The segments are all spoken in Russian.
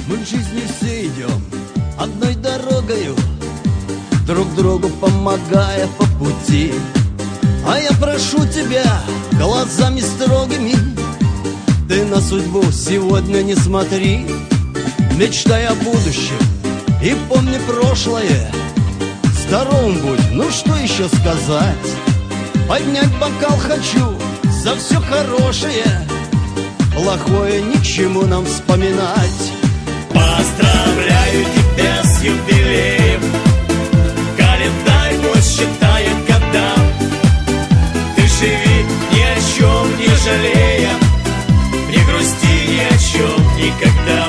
Мы в жизни все идем одной дорогою, друг другу помогая по пути. А я прошу тебя глазами строгими, ты на судьбу сегодня не смотри. Мечтай о будущем и помни прошлое, здоровым будь, ну что еще сказать. Поднять бокал хочу за все хорошее, плохое ни к чему нам вспоминать. Поздравляю тебя с юбилеем, календарь мой считает года. Ты живи ни о чем не жалея, не грусти ни о чем никогда.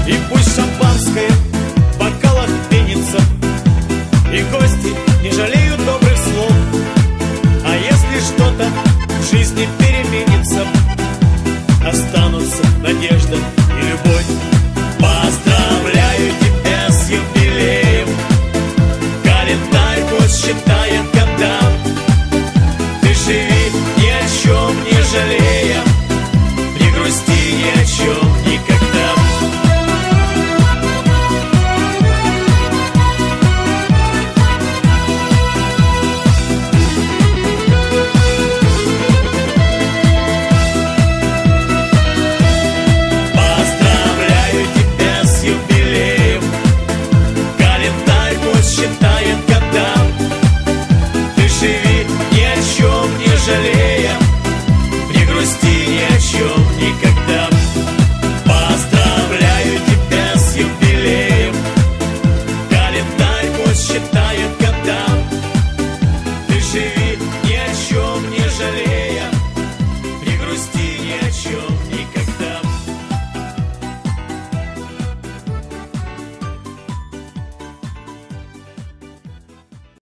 И пусть шампанское в бокалах пенится, и гости не жалеют добрых слов. А если что-то в жизни переменится, останутся надежда и любовь. Поздравляю тебя с юбилеем, календарь пусть считает года. Ты живи ни о чем не жалея, не грусти ни о чем никогда. Считает года, ты живи ни о чем не жалея, не грусти ни о чем.